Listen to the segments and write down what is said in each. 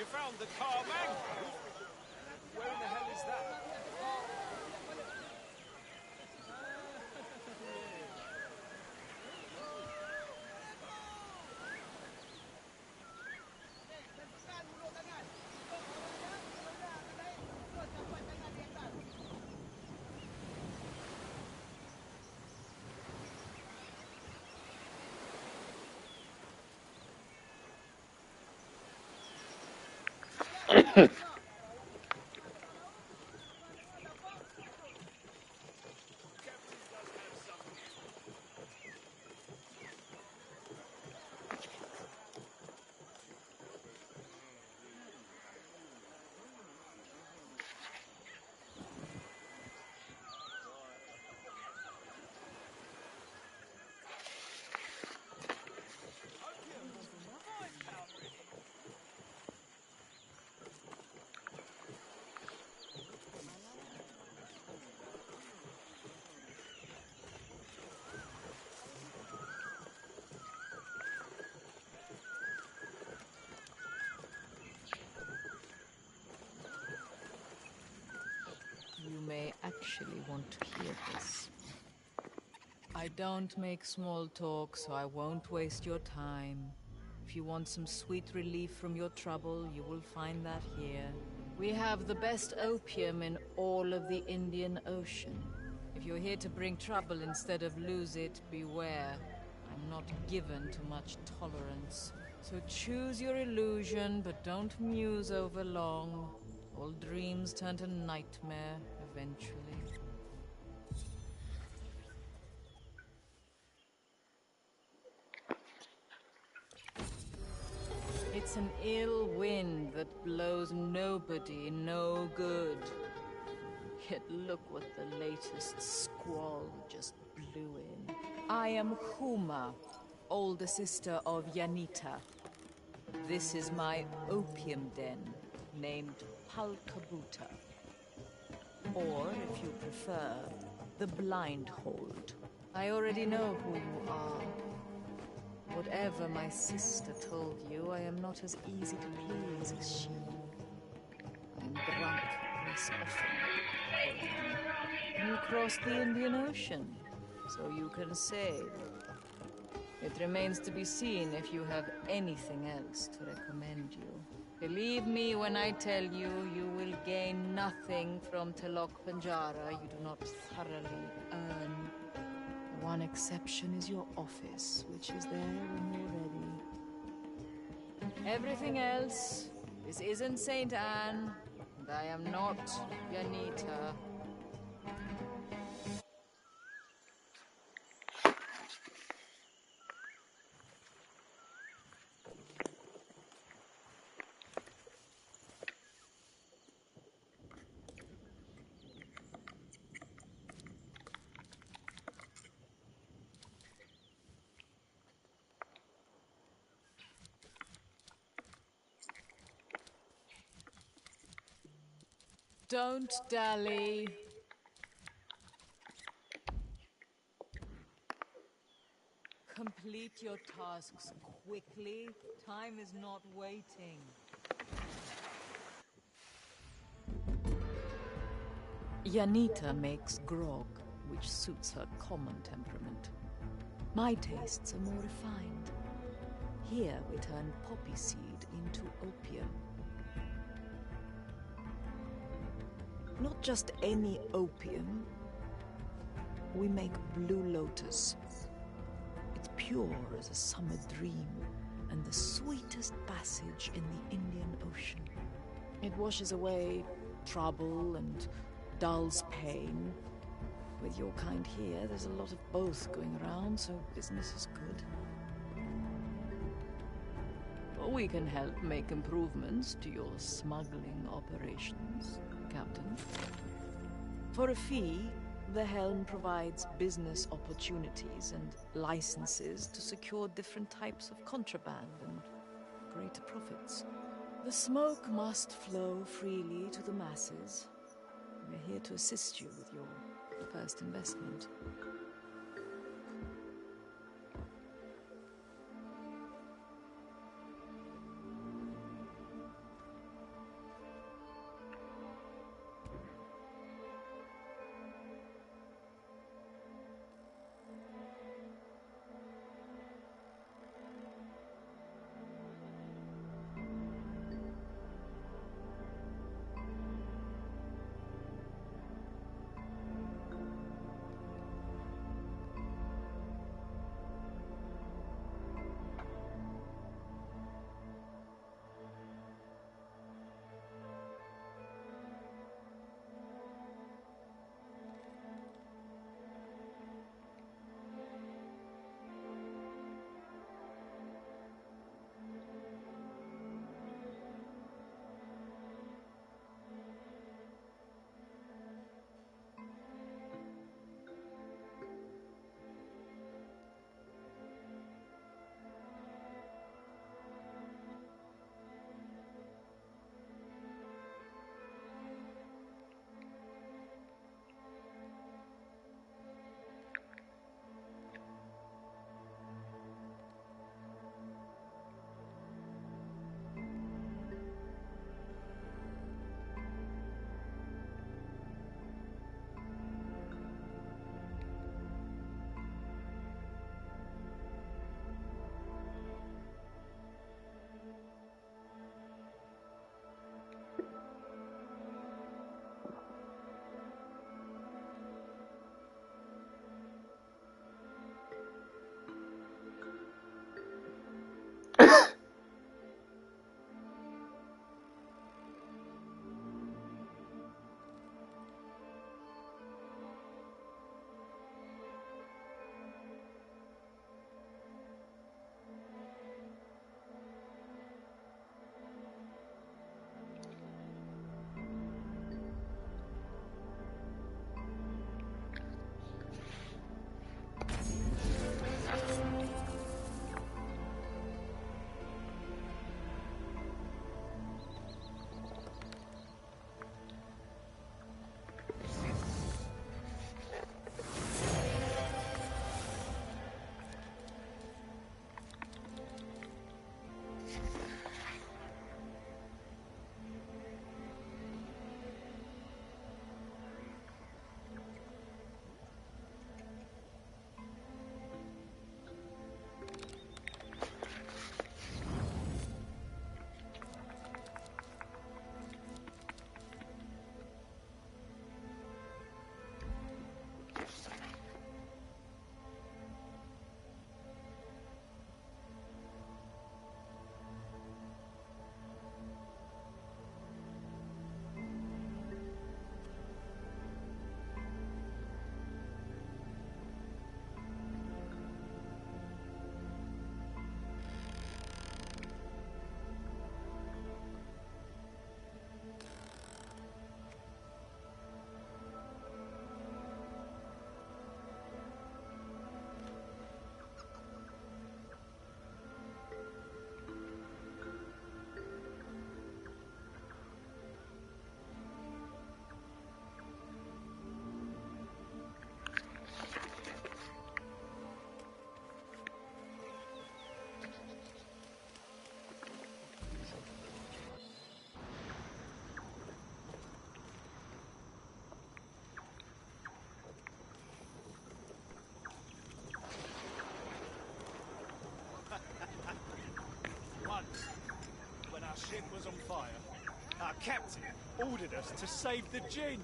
found the Carmang. Where in the hell is that? You may actually want to hear this. I don't make small talk, so I won't waste your time. If you want some sweet relief from your trouble, you will find that here. We have the best opium in all of the Indian Ocean. If you're here to bring trouble instead of lose it, beware. I'm not given to much tolerance. So choose your illusion, but don't muse over long. All dreams turn to nightmare eventually. It's an ill wind that blows nobody no good. Yet look what the latest squall just blew in. I am Huma, older sister of Yanita. This is my opium den, named Palkabuta. Or, if you prefer, the Blind Hold. I already know who you are. Whatever my sister told you, I am not as easy to please as she. I am drunk less often. You crossed the Indian Ocean, so you can sail. It remains to be seen if you have anything else to recommend you. Believe me when I tell you, you will gain nothing from Telok Panjara you do not thoroughly earn. The one exception is your office, which is there when you're ready. Everything else, this isn't St. Anne, and I am not Yanita. Don't dally. Complete your tasks quickly. Time is not waiting. Yanita makes grog, which suits her common temperament. My tastes are more refined. Here we turn poppy seed into opium. Not just any opium. We make Blue Lotus. It's pure as a summer dream, and the sweetest passage in the Indian Ocean. It washes away trouble and dulls pain. With your kind here, there's a lot of both going around, so business is good. We can help make improvements to your smuggling operations, Captain. For a fee, the Helm provides business opportunities and licenses to secure different types of contraband and greater profits. The smoke must flow freely to the masses. We're here to assist you with your first investment. ship was on fire, our captain ordered us to save the gin.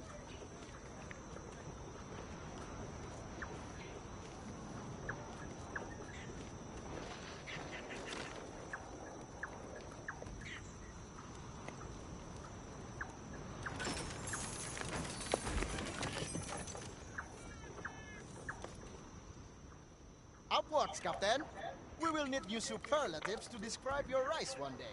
Upwards, Captain. We will need new superlatives to describe your rice one day.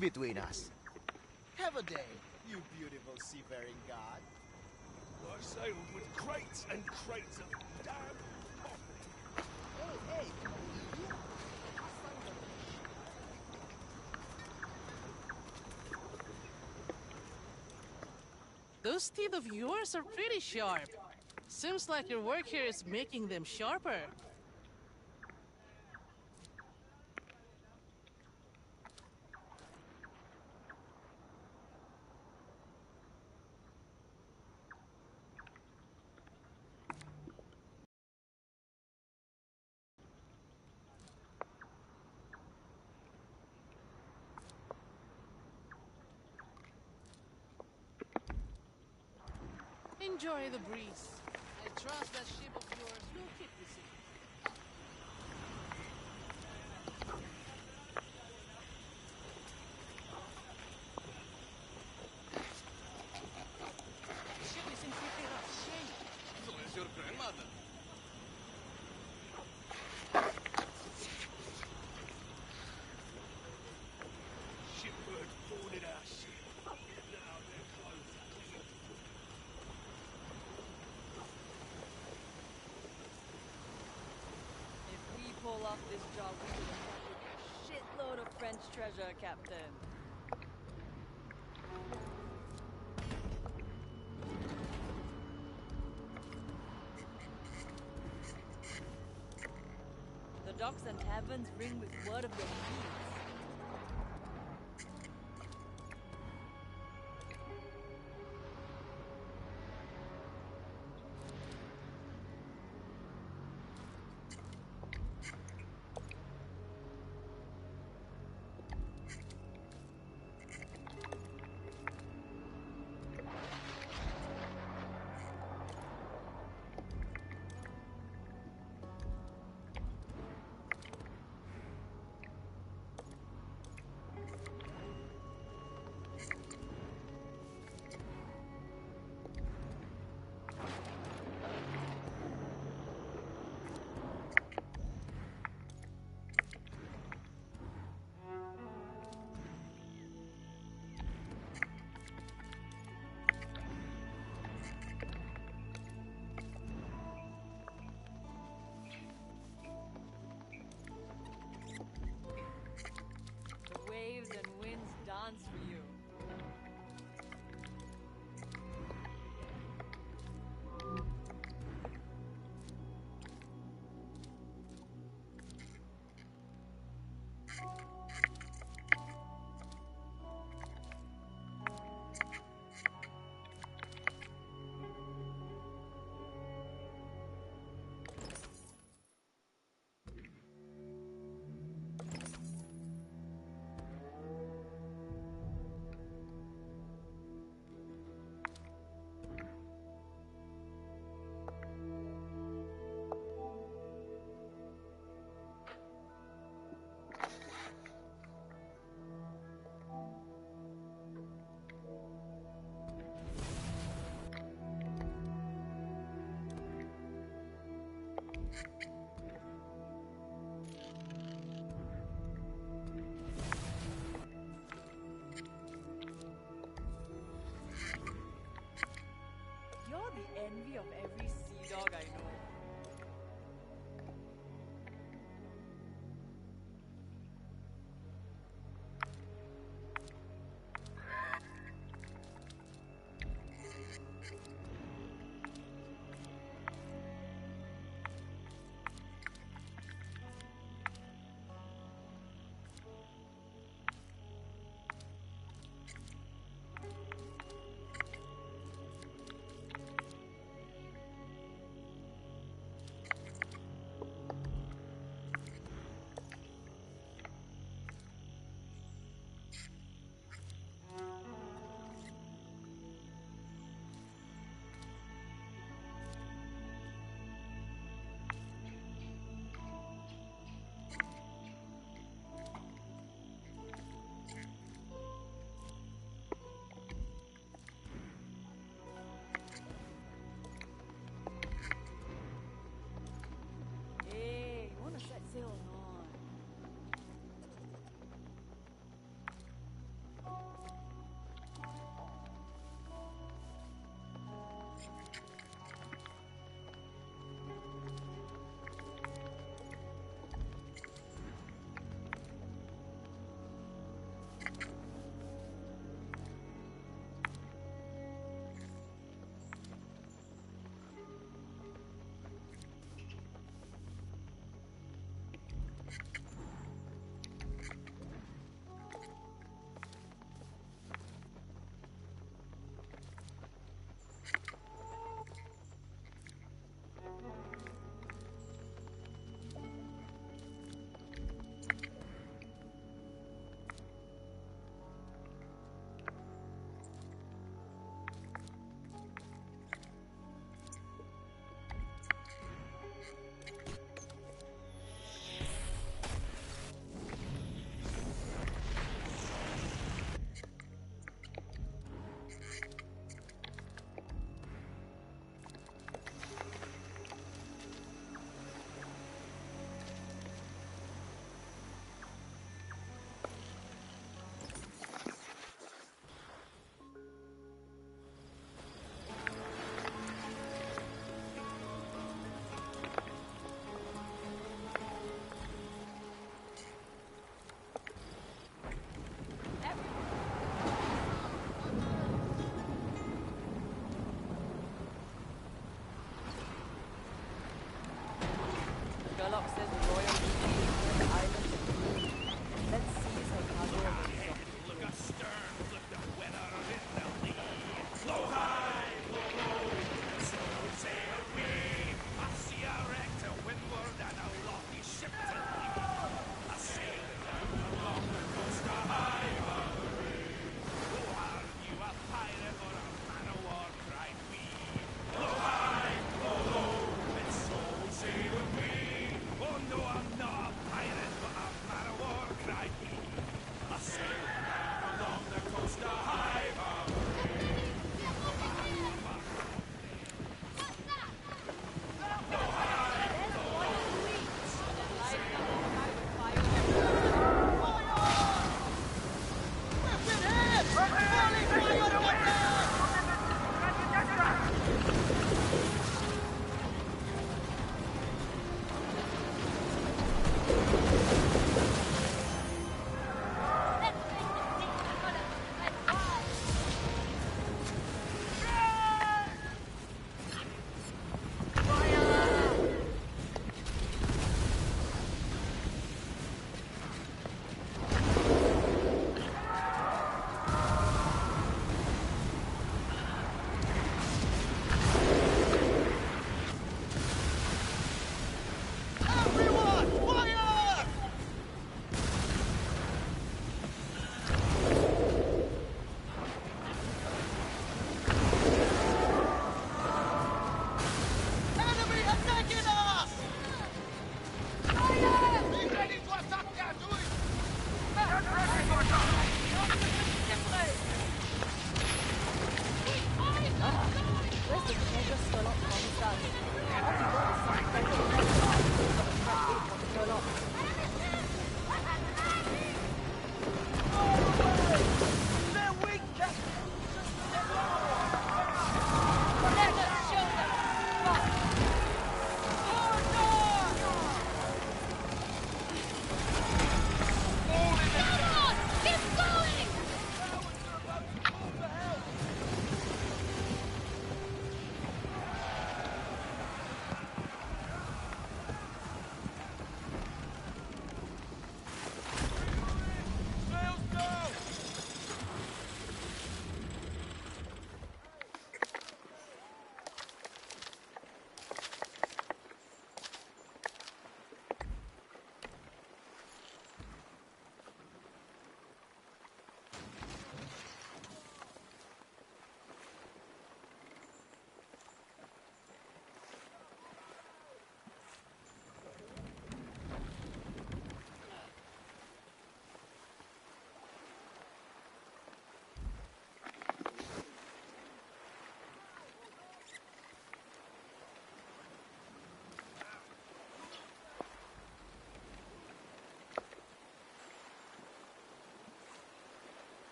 Between us. Have a day, you beautiful seafaring god. I sailed with crates and crates of damn coffee. Hey, Those teeth of yours are pretty sharp. Seems like your work here is making them sharper. Enjoy the breeze. I trust that ship of yours will keep you safe. The ship is in pretty rough shape. So is your grandmother. Shipward boarded our ship. Now they're closer. If we pull off this job, we will have a shitload of French treasure, Captain. The docks and taverns ring with word of your deeds. The waves and winds dance for you.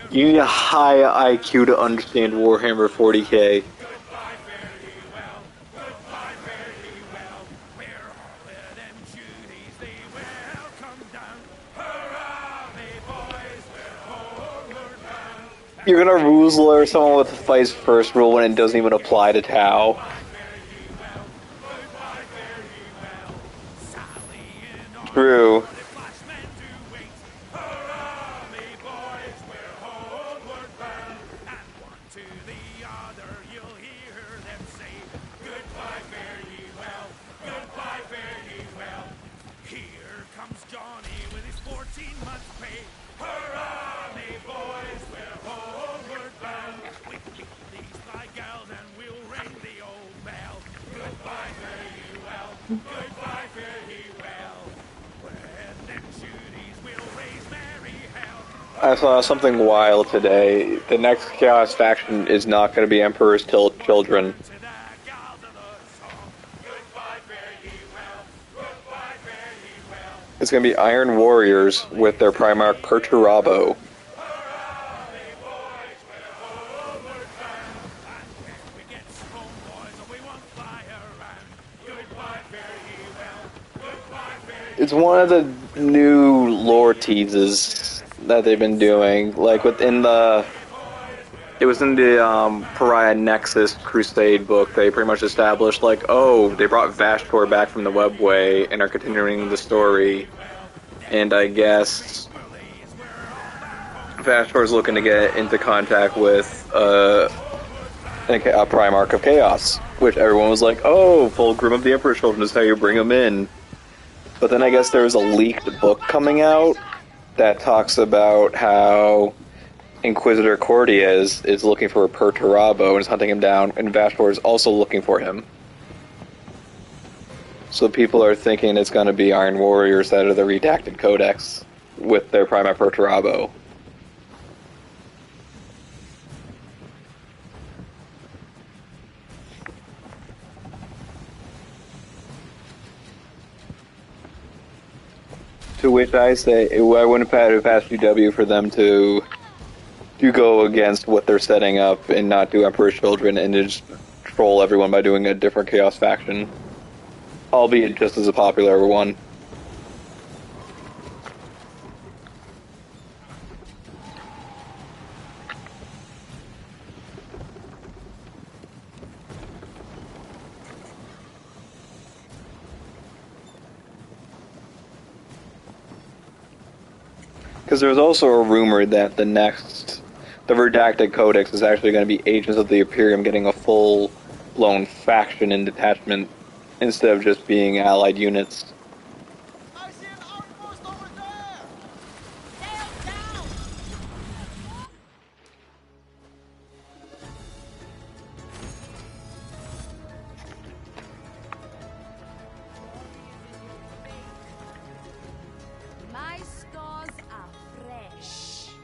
You need a high IQ to understand Warhammer 40k. You're gonna Ruzler someone with the Fight's first rule when it doesn't even apply to Tau. True. I saw something wild today. The next Chaos faction is not going to be Emperor's Children. It's going to be Iron Warriors with their Primarch Perturabo. It's one of the new lore teases that they've been doing. Like within the... It was in the Pariah Nexus Crusade book. They pretty much established, like, oh, they brought Vashtor back from the Webway and are continuing the story. And I guess Vashtor's looking to get into contact with a Primarch of Chaos, which everyone was like, oh, Fulgrim of the Emperor's Children is how you bring him in. But then I guess there was a leaked book coming out that talks about how Inquisitor Cordiez is looking for Perturabo and is hunting him down, and Vashtor is also looking for him. So people are thinking it's going to be Iron Warriors that are the redacted codex with their Primarch Perturabo. To which I say, I wouldn't have it past GW for them to go against what they're setting up and not do Emperor's Children and just troll everyone by doing a different Chaos faction. Albeit just as a popular one. Because there was also a rumor that the redacted codex is actually going to be Agents of the Imperium getting a full-blown faction and detachment instead of just being allied units. I see an outpost over there! Sail down! My stores are fresh.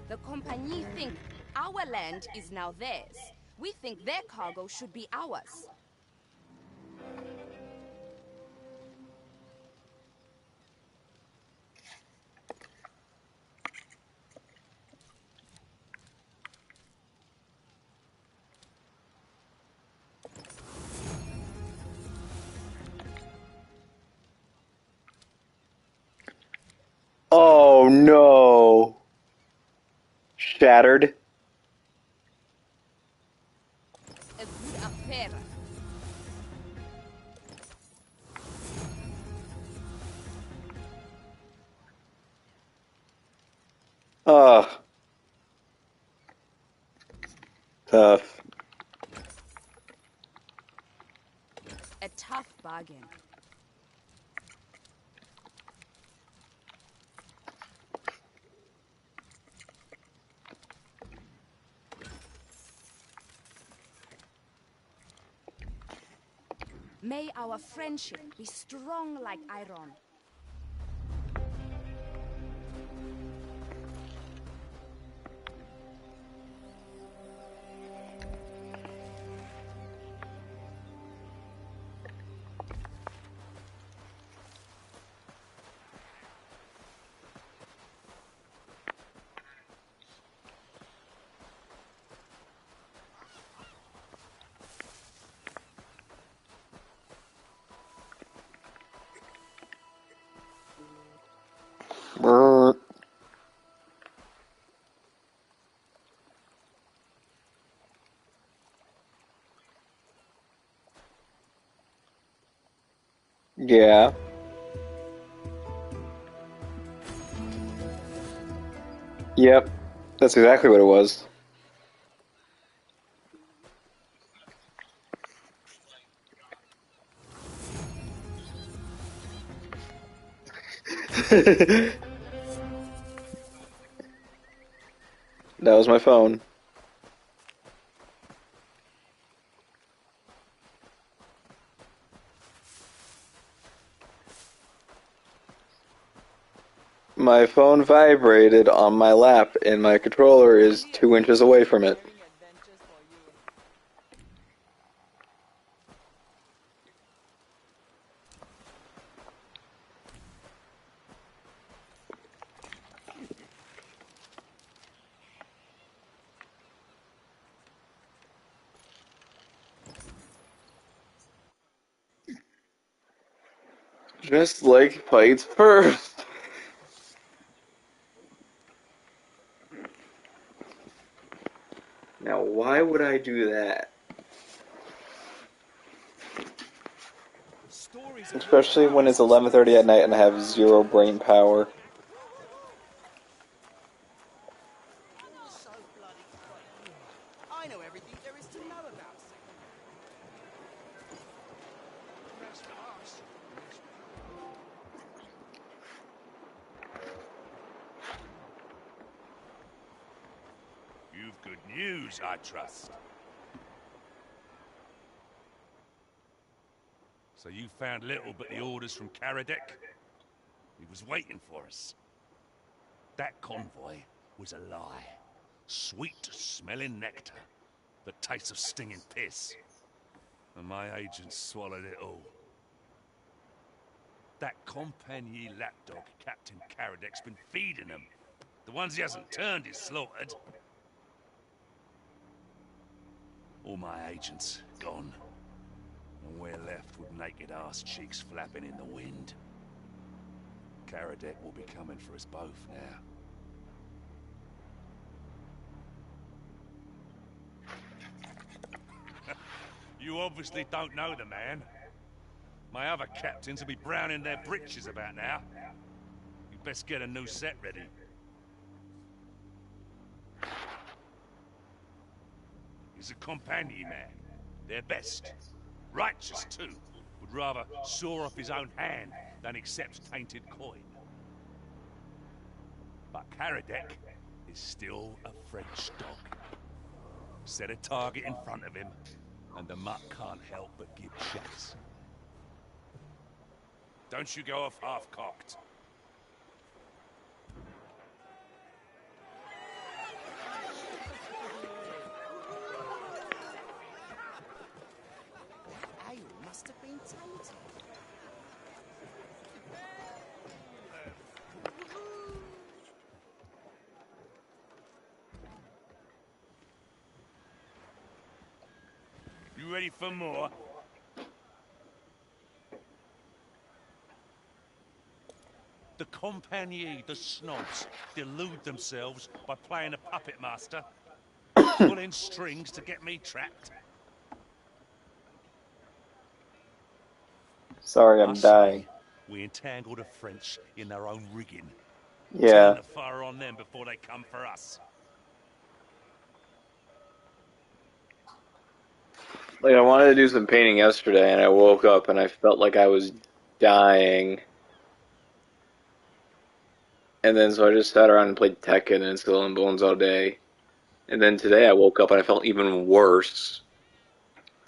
The Compagnie think our land is now theirs. We think their cargo should be ours. Oh no! Shattered. A good affair. Ugh. Tough. A tough bargain. May our friendship be strong like iron. Yeah. Yep. That's exactly what it was. That was my phone. My phone vibrated on my lap, and my controller is 2 inches away from it. Just like fights first. Now, why would I do that? Stories of Especially your when it's prowess. 11:30 at night and I have 0 brain power. You're so bloody frightened. I know everything there is to know about Satan. Rest of us. You've good news, I trust. So you found little but the orders from Karadek? He was waiting for us. That convoy was a lie. Sweet-smelling nectar that tastes of stinging piss. And my agents swallowed it all. That Compagnie lapdog Captain Karadek's been feeding them. The ones he hasn't turned is slaughtered. All my agents gone. And we're left with naked ass cheeks flapping in the wind. Karadek will be coming for us both now. You obviously don't know the man. My other captains will be browning their britches about now. You best get a new set ready. He's a Compagnie man. Their best. Righteous, too. Would rather saw off his own hand than accept tainted coin. But Karadek is still a French dog. Set a target in front of him, and the mutt can't help but give chase. Don't you go off half-cocked. Ale must have been tainted. You ready for more? The Compagnie, the snobs, delude themselves by playing a puppet master, pulling strings to get me trapped. Sorry, I I'm say, dying. we entangle the French in their own rigging. Yeah. Turn the fire on them before they come for us. Like, I wanted to do some painting yesterday, and I woke up and I felt like I was dying. And then so I just sat around and played Tekken and Skull and Bones all day. And then today I woke up and I felt even worse.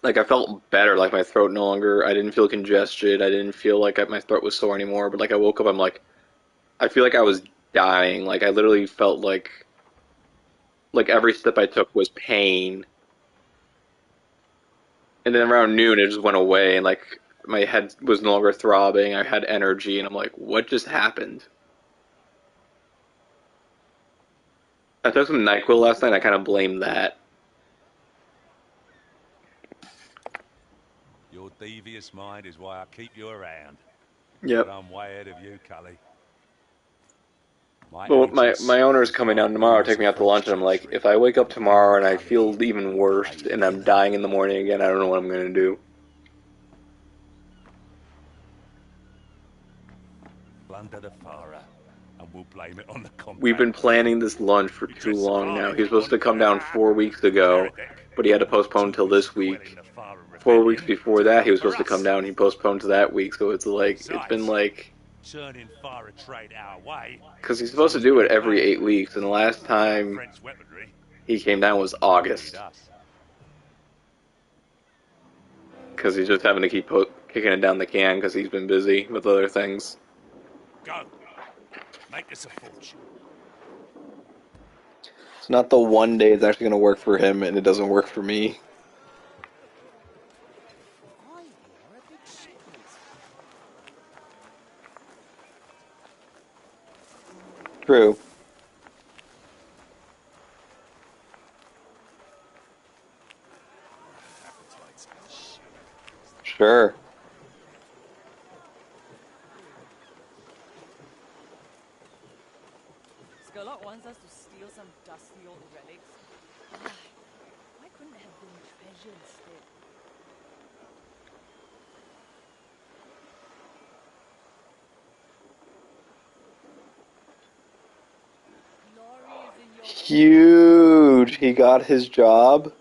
Like, I felt better, like my throat no longer, I didn't feel congested, I didn't feel like my throat was sore anymore, but like I woke up, I'm like, I feel like I was dying. Like, I literally felt like every step I took was pain. And then around noon it just went away, and like my head was no longer throbbing, I had energy, and I'm like, what just happened? I took some NyQuil last night, I kind of blame that. Your devious mind is why I keep you around. Yep. But I'm way ahead of you, Cully. Well, my agents owner's coming down tomorrow to take me out to lunch, and I'm like, if I wake up tomorrow and I feel even worse, and I'm dying in the morning again, I don't know what I'm gonna do. under the Farah, and we'll blame it on the compact. We've been planning this lunch for too long now. He was supposed to come down 4 weeks ago, but he had to postpone until this week. 4 weeks before that, he was supposed to come down. He postponed to that week, so it's like it's been like. Turning Farah trade our way. Because he's supposed to do it every 8 weeks, and the last time French weaponry. he came down was August. Because he's just having to keep kicking it down the can because he's been busy with other things. Go. Make us a fortune. It's not the one day it's actually going to work for him, and it doesn't work for me. True. Sure. Skurlock wants us to steal some dusty old relics. Why couldn't it have been treasure instead? Huge! He got his job.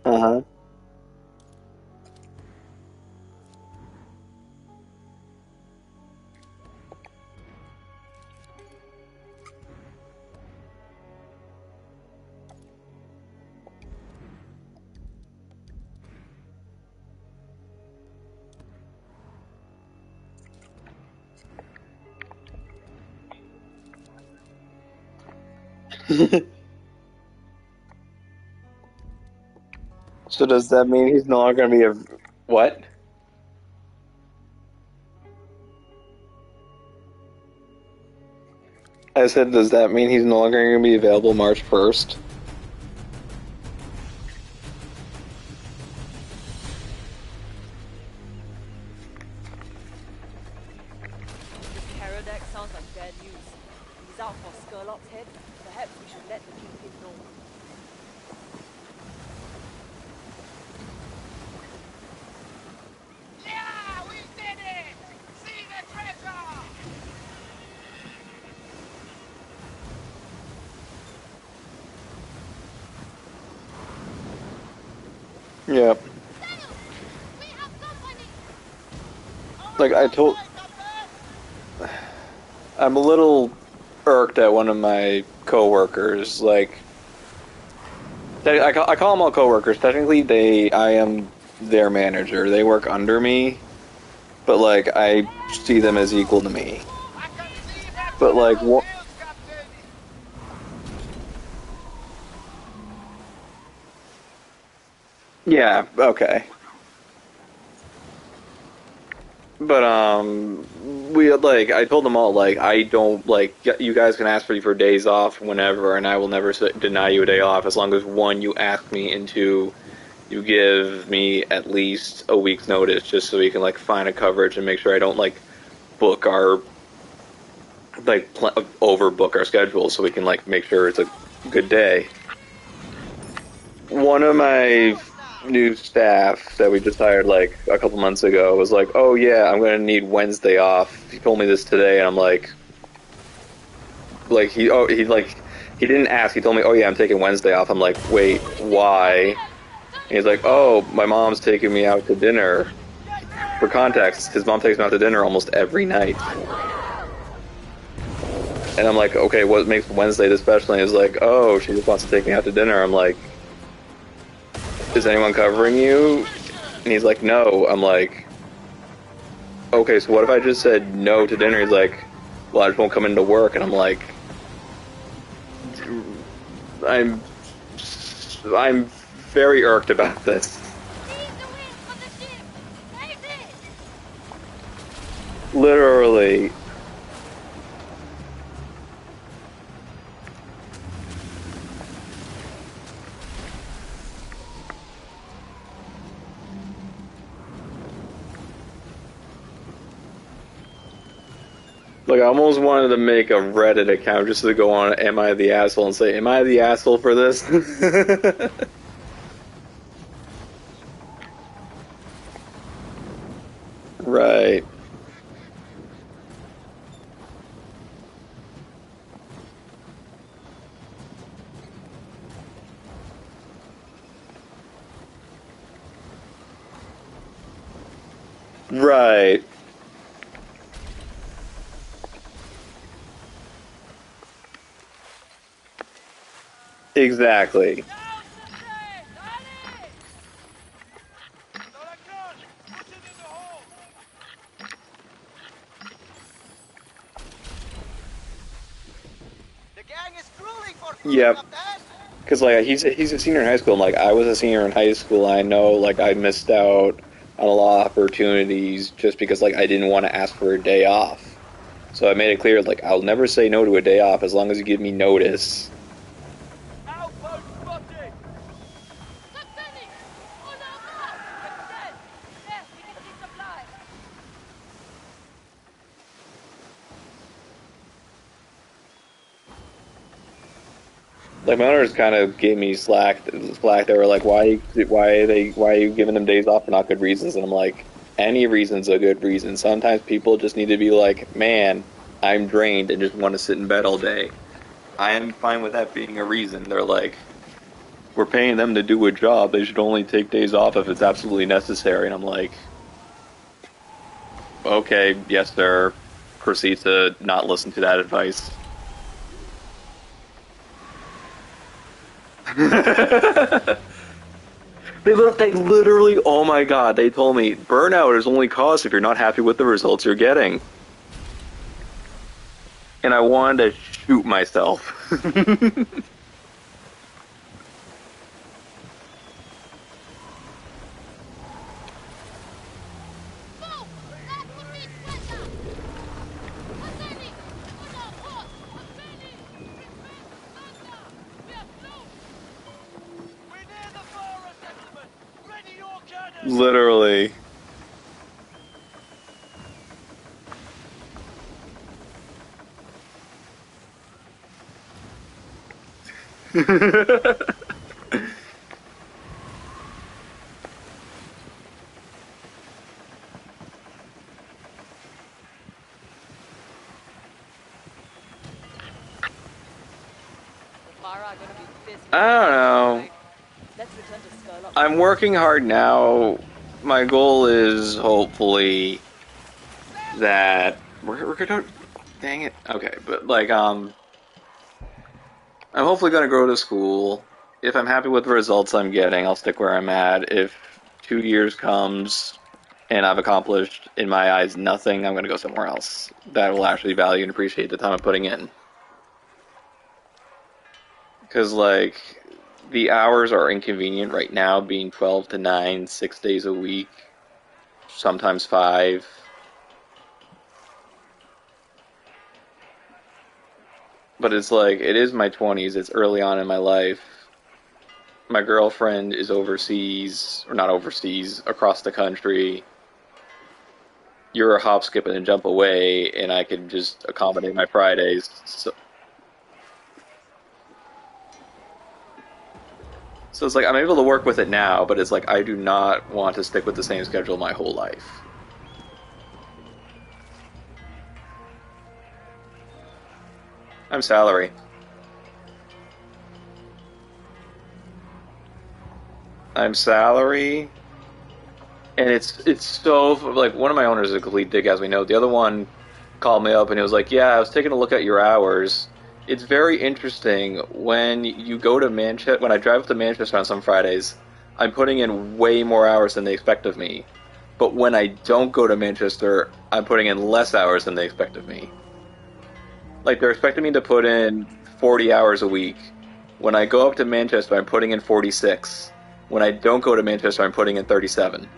Uh-huh. So does that mean he's no longer going to be a... What? I said, does that mean he's no longer going to be available March 1st? This Karadak sounds like bad news. He's out for Skurlock's head. Perhaps we should let the Kingpin know. Yeah, we did it! See the treasure! Yep. We have company! Like, I told... I'm a little irked at one of my coworkers. Like, I call them all coworkers. Technically, I am their manager. They work under me, but like I see them as equal to me. But like, what? Yeah. Okay. But I told them all, like, I don't, like, you guys can ask me for days off whenever, and I will never deny you a day off as long as, one, you ask me, and two, you give me at least a week's notice just so we can, like, find a coverage and make sure I don't, like, book our, like, overbook our schedule so we can, like, make sure it's a good day. One of my new staff that we just hired like a couple months ago was like, oh yeah, I'm gonna need Wednesday off. He told me this today, and I'm like he didn't ask. He told me, oh yeah, I'm taking Wednesday off. I'm like, wait, why? And he's like, oh, my mom's taking me out to dinner. For context, his mom takes him out to dinner almost every night. And I'm like, okay, what makes Wednesday this special? And he's like, oh, she just wants to take me out to dinner. I'm like, is anyone covering you? And he's like, no. I'm like, okay, so what if I just said no to dinner? He's like, well, I just won't come into work. And I'm like, I'm very irked about this. Literally. Like, I almost wanted to make a Reddit account just to go on Am I the Asshole and say, am I the asshole for this? Right. Right. Exactly. The gang is drooling for food, Yep. Captain. Because, like, he's a senior in high school, and, like, I was a senior in high school. I know, like, I missed out on a lot of opportunities just because, like, I didn't want to ask for a day off. So I made it clear, like, I'll never say no to a day off as long as you give me notice. Outpost spotted! Captain! On our mark! Captain! Yes, we can see supplies. Like, my owners kind of gave me slack. They were like, why are you giving them days off for not good reasons? And I'm like, any reason's a good reason. Sometimes people just need to be like, man, I'm drained and just want to sit in bed all day. I am fine with that being a reason. They're like, we're paying them to do a job. They should only take days off if it's absolutely necessary. And I'm like, okay, yes, sir. Proceed to not listen to that advice. They literally, oh my god, they told me, burnout is only caused if you're not happy with the results you're getting. And I wanted to shoot myself. Literally. Mara gonna be pissed. I don't know. Let's return to Skurlock. I'm working hard now. My goal is hopefully that we're gonna. Dang it. Okay, but like I'm hopefully gonna go to school. If I'm happy with the results I'm getting, I'll stick where I'm at. If 2 years comes and I've accomplished in my eyes nothing, I'm gonna go somewhere else that will actually value and appreciate the time I'm putting in. Because like the hours are inconvenient right now, being 12 to 9, 6 days a week, sometimes 5. But it's like, it is my 20s, it's early on in my life. My girlfriend is overseas, or not overseas, across the country. You're a hop, skip, and a jump away, and I can just accommodate my Fridays. So it's like, I'm able to work with it now, but it's like, I do not want to stick with the same schedule my whole life. I'm salary. I'm salary, and it's so, like, one of my owners is a complete dick, as we know. The other one called me up and he was like, yeah, I was taking a look at your hours. It's very interesting when you go to Manchester, when I drive up to Manchester on some Fridays, I'm putting in way more hours than they expect of me. But when I don't go to Manchester, I'm putting in less hours than they expect of me. Like, they're expecting me to put in 40 hours a week. When I go up to Manchester, I'm putting in 46. When I don't go to Manchester, I'm putting in 37.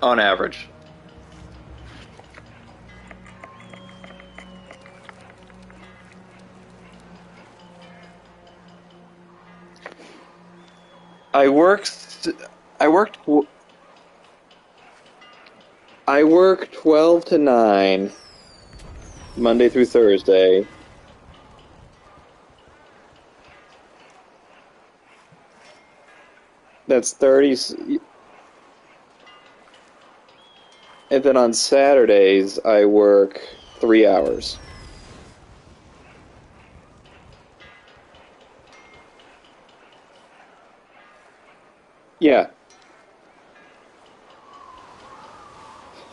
On average. I worked I work 12 to 9, Monday through Thursday. That's 30. And then on Saturdays, I work 3 hours. Yeah.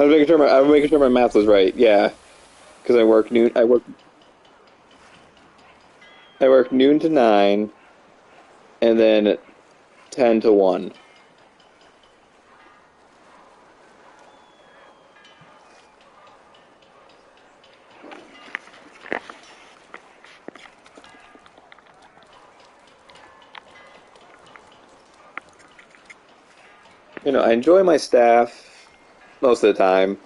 I'm making sure my math was right. Yeah, because I work noon. I work noon to 9, and then 10 to 1. You know, I enjoy my staff most of the time.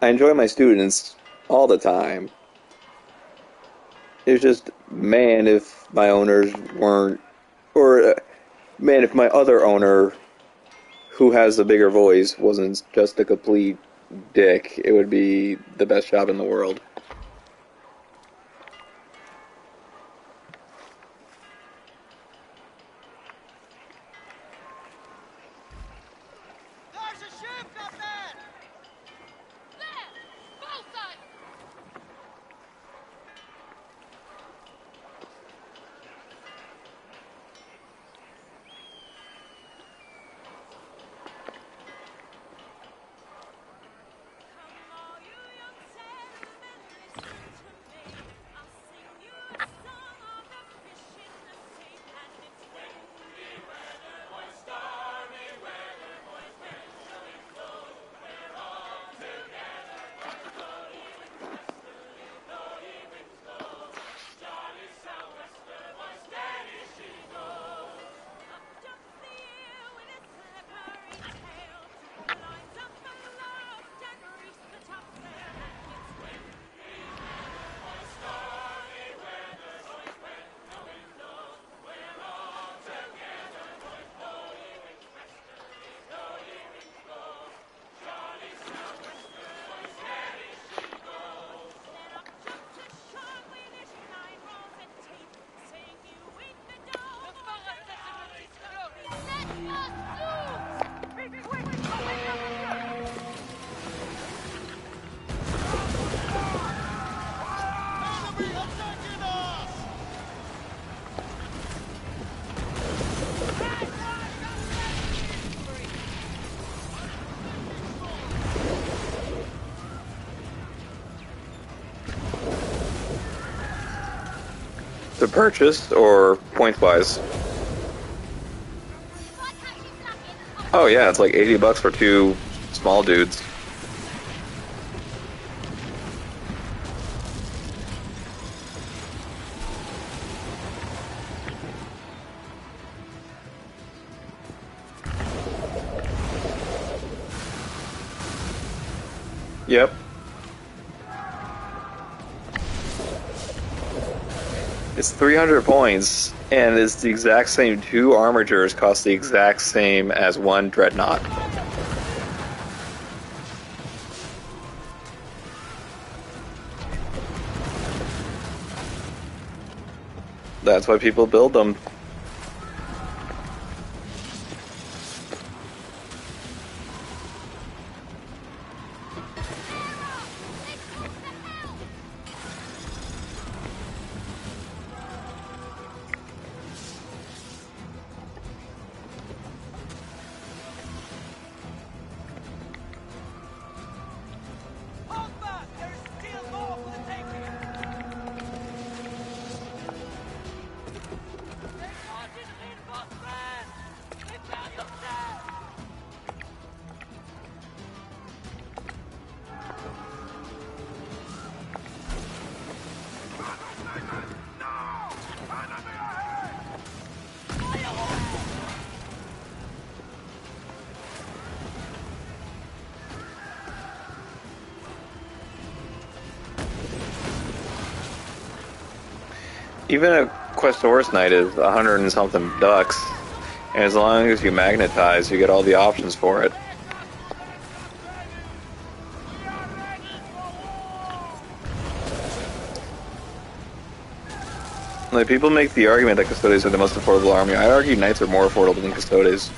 I enjoy my students all the time. It's just, man, if my owners weren't, or man, if my other owner, who has the bigger voice, wasn't just a complete dick, it would be the best job in the world. There's a ship up there! There! Bullseye! To purchase or points-wise? Oh yeah, it's like $80 for 2 small dudes. Yep. It's 300 points, and it's the exact same. 2 armatures cost the exact same as 1 dreadnought. That's why people build them. Hold back! There's still more for the taking! They wanted reinforcements! Prepare yourself! Even a Questor's Knight is 100 and something ducks, and as long as you magnetize, you get all the options for it. Like, people make the argument that Custodes are the most affordable army. I'd argue Knights are more affordable than Custodes.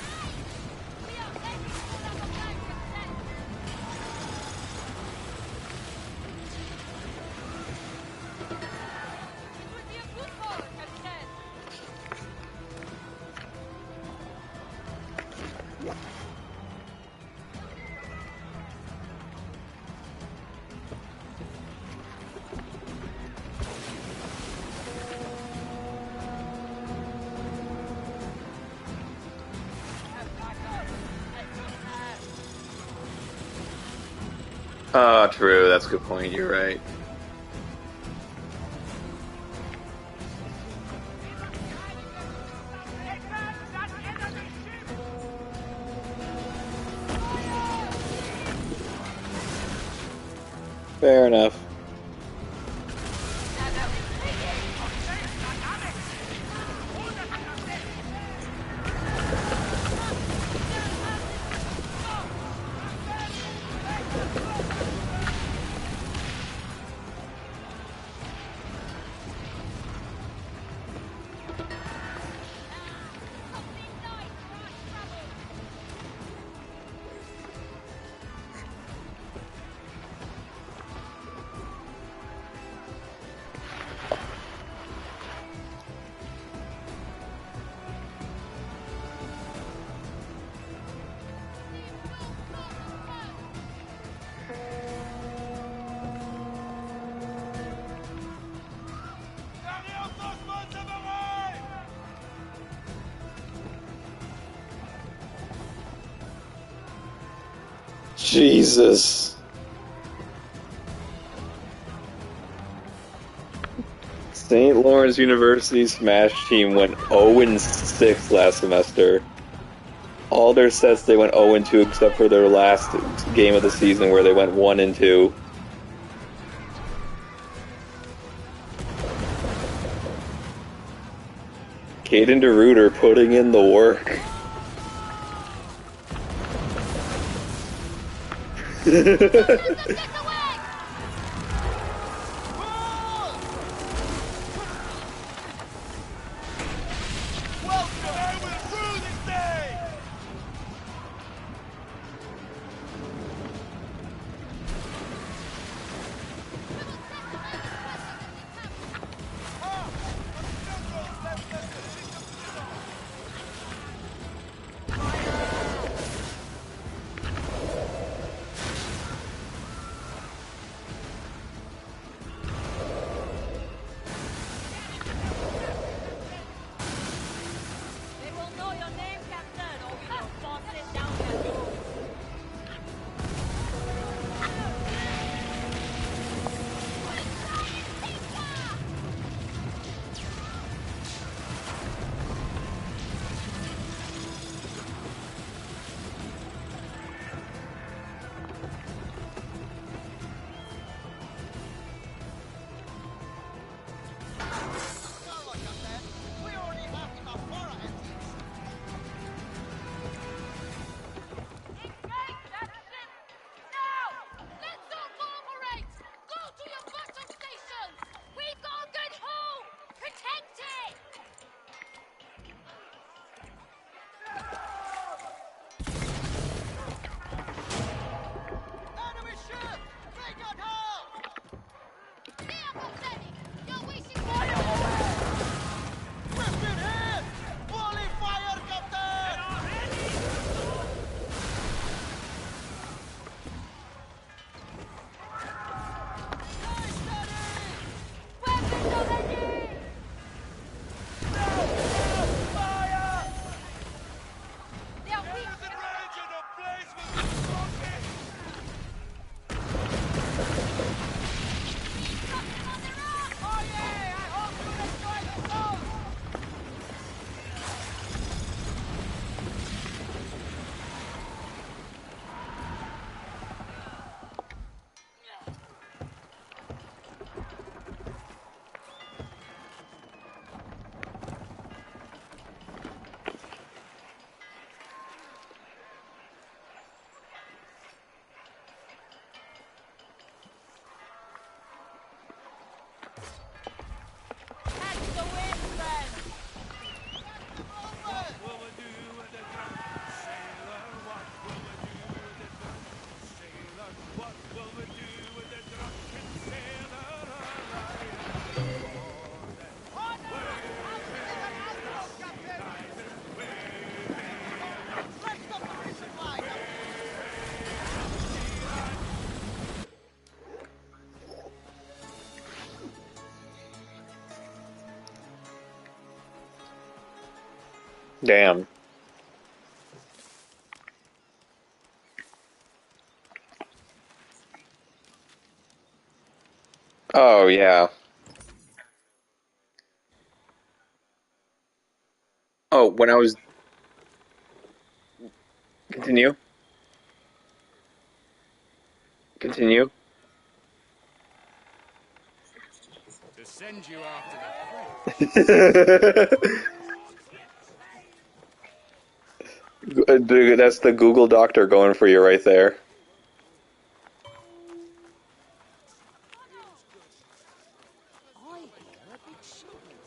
Ah, true. That's a good point. You're right. Fair enough. Jesus. St. Lawrence University Smash team went 0-6 last semester. All their sets they went 0-2 except for their last game of the season where they went 1-2. Caden DeRuiter putting in the work. Damn. Oh, yeah. Oh, when I was... Continue. Continue. To send you after the Dude, that's the Google doctor going for you right there. I hear a big shipment.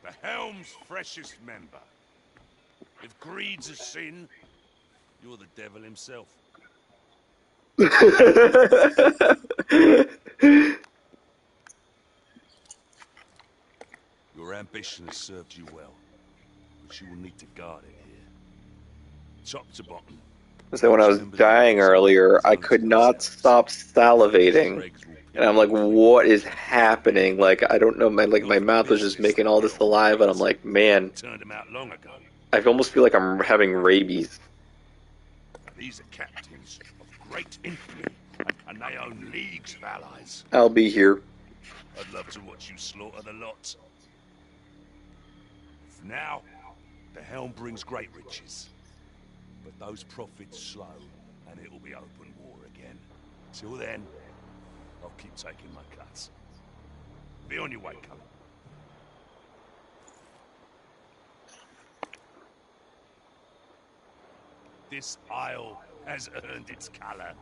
The Helm's freshest member. If greed's a sin, you're the devil himself. Your ambition has served you well, but you will need to guard it here. Top to bottom. So when I was dying earlier, I could not stop salivating. And I'm like, what is happening? Like, I don't know, my mouth was just making all this saliva, and I'm like, man, Turned him out long ago. I almost feel like I'm having rabies. These are captains of great infamy, and they own leagues of allies. I'll be here. I'd love to watch you slaughter the lot. For now, the Helm brings great riches. But those profits slow, and it'll be open war again. Till then, I'll keep taking my cuts. Be on your way, Cullen. This isle has earned its colour.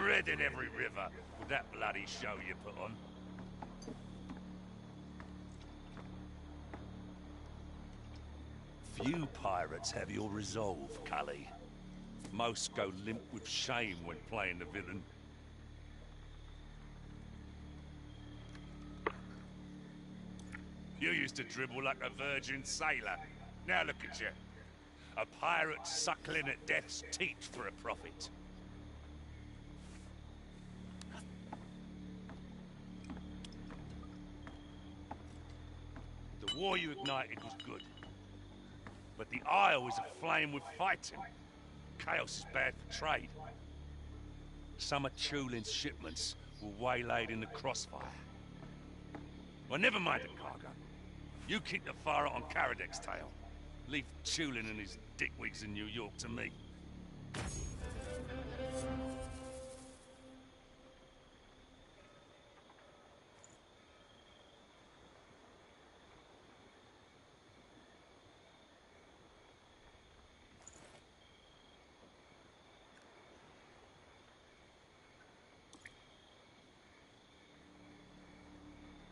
Red in every river with that bloody show you put on. Few pirates have your resolve, Cully. Most go limp with shame when playing the villain. You used to dribble like a virgin sailor. Now look at you. A pirate suckling at death's teat for a profit. The war you ignited was good. But the Isle is aflame with fighting. Chaos is bad for trade. Some of Tulin's shipments were waylaid in the crossfire. Well, never mind the cargo. You keep the fire on Karadek's tail. Leave Tulin and his dickwigs in New York to me.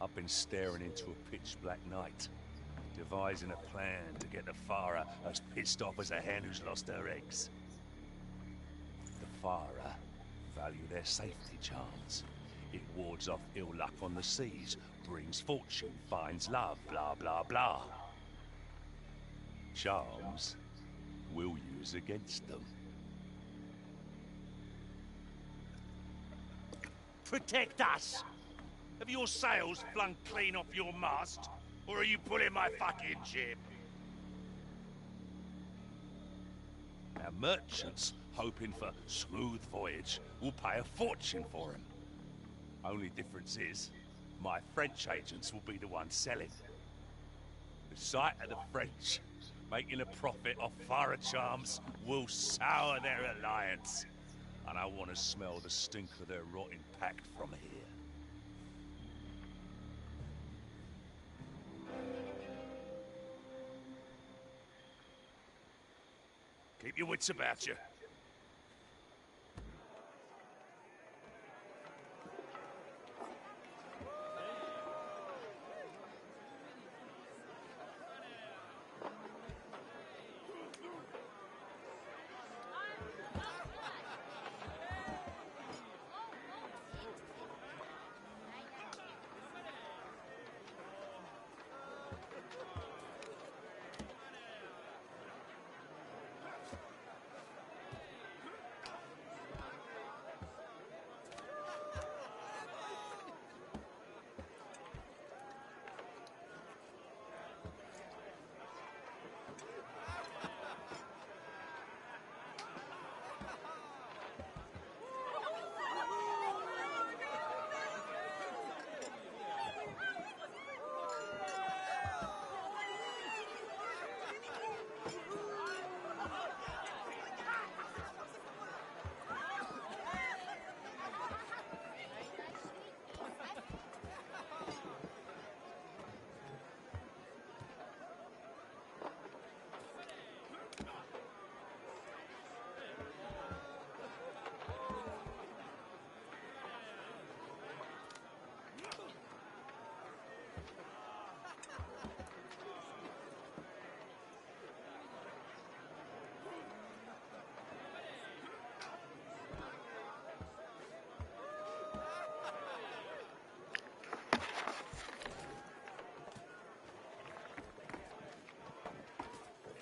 I've been staring into a pitch-black night, devising a plan to get the Farah as pissed off as a hen who's lost her eggs. The Farah value their safety charms. It wards off ill luck on the seas, brings fortune, finds love, blah blah blah. Charms we'll use against them. Protect us! Have your sails flung clean off your mast? Or are you pulling my fucking jib? Our merchants, hoping for smooth voyage, will pay a fortune for them. Only difference is, my French agents will be the ones selling. The sight of the French making a profit off Farah charms will sour their alliance. And I want to smell the stink of their rotting pact from here. Keep your wits about you.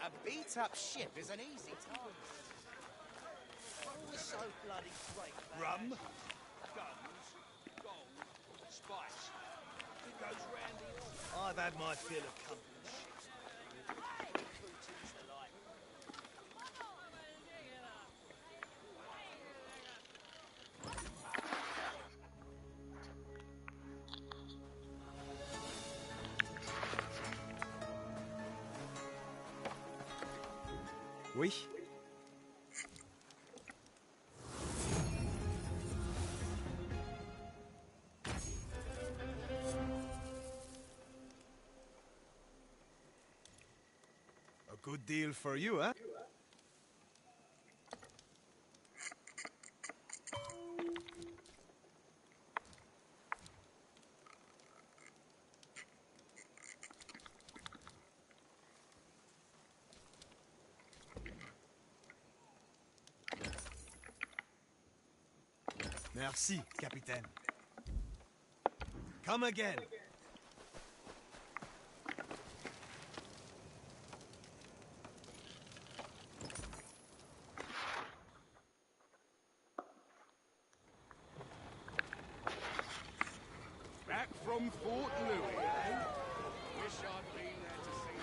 A beat-up ship is an easy target. Always so bloody great. Rum, guns, gold, spice. It goes round the all. I've had my fill of company ships. Booty's the like. Oui. A good deal for you, eh? Merci, capitaine. Come again. Back from Fort Louis, eh? Wish I'd been there to see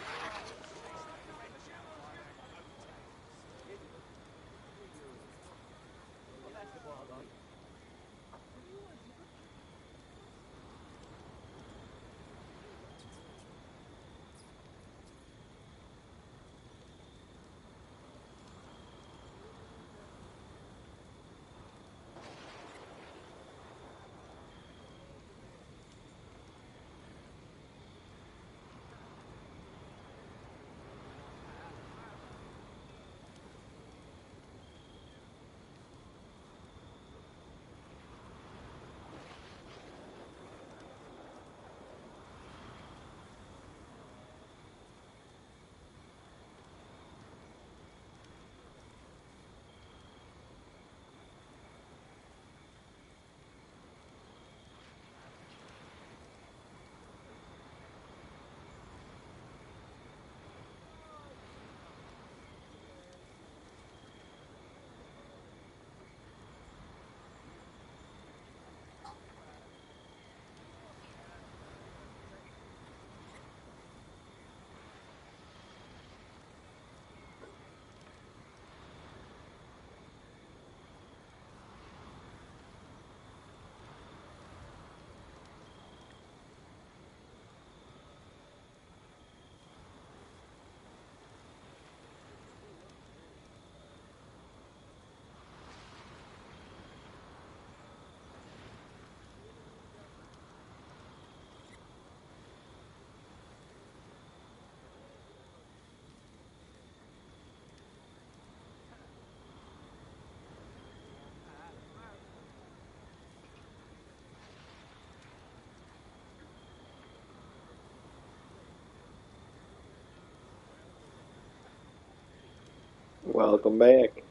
Welcome back.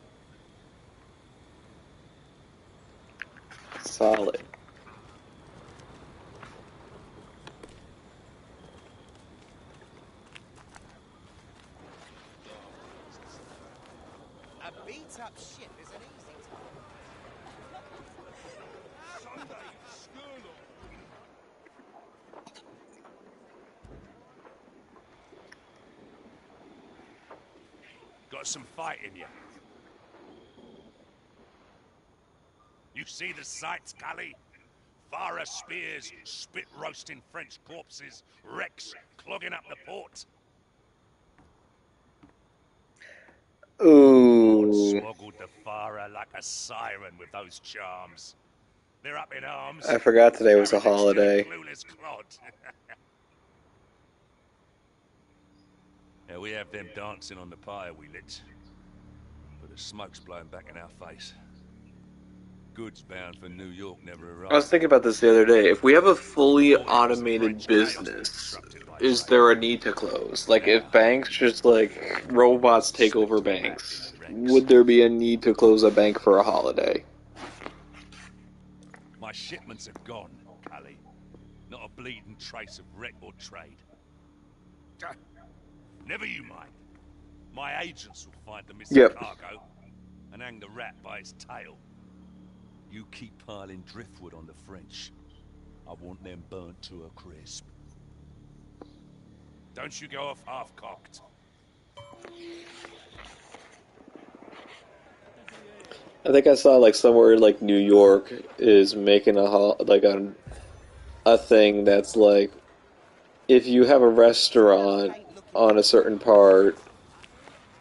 Solid. A beat-up ship is an easy target. Sunday, Skirlock. Got some fight in you. You see the sights, Callie? Farah spears, spit roasting French corpses, wrecks clogging up the port. Ooh. Swoggled the Farah like a siren with those charms. They're up in arms. I forgot today was a Karadic's still holiday. clueless clod. Yeah, we have them dancing on the pyre we lit. But the smoke's blowing back in our face. Goods bound for New York never arrived. I was thinking about this the other day. If we have a fully automated business, is there a need to close? Like, if banks just, like, robots take over banks, would there be a need to close a bank for a holiday? My shipments are gone, Callie. Not a bleeding trace of wreck or trade. Never you mind. My agents will find the missing Yep. cargo and hang the rat by its tail. You keep piling driftwood on the French. I want them burnt to a crisp. Don't you go off half-cocked. I think I saw like somewhere like New York is making a thing that's like if you have a restaurant on a certain part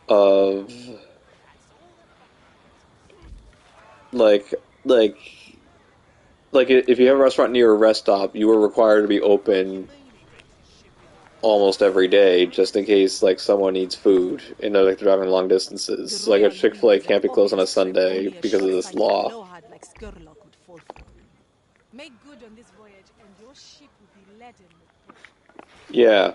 of like like if you have a restaurant near a rest stop, you are required to be open almost every day, just in case like someone needs food and they're driving long distances. Like a Chick-fil-A can't be closed on a Sunday because of this law. Make good on this voyage, and your ship will be laden with proof. Yeah.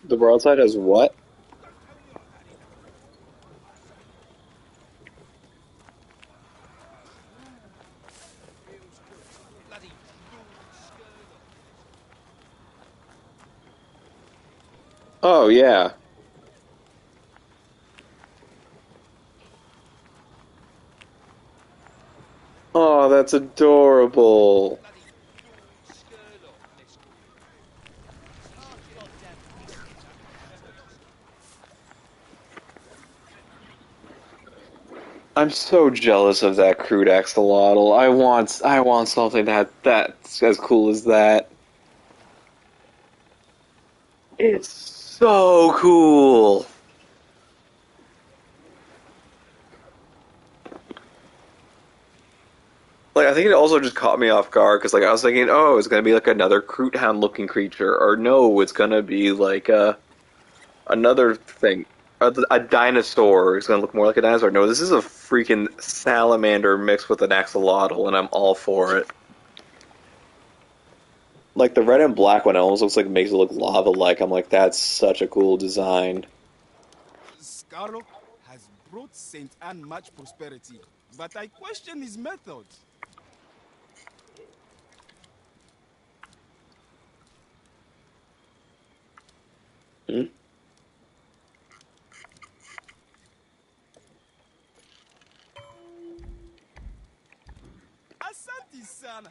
The broadside has what? Oh, yeah. Oh, that's adorable. I'm so jealous of that crude axolotl. I want something that's as cool as that. It's so cool. Like, I think it also just caught me off guard because, like, I was thinking, oh, it's gonna be like another Kroot Hound looking creature, or no, it's gonna be like another thing, a dinosaur. It's gonna look more like a dinosaur. No, this is a freaking salamander mixed with an axolotl, and I'm all for it. Like the red and black one, it almost looks like makes it look lava-like. I'm like, that's such a cool design. Scarlo has brought Saint Anne much prosperity, but I question his methods. Hmm? Asante sana.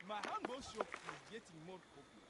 My humble shop is getting more popular.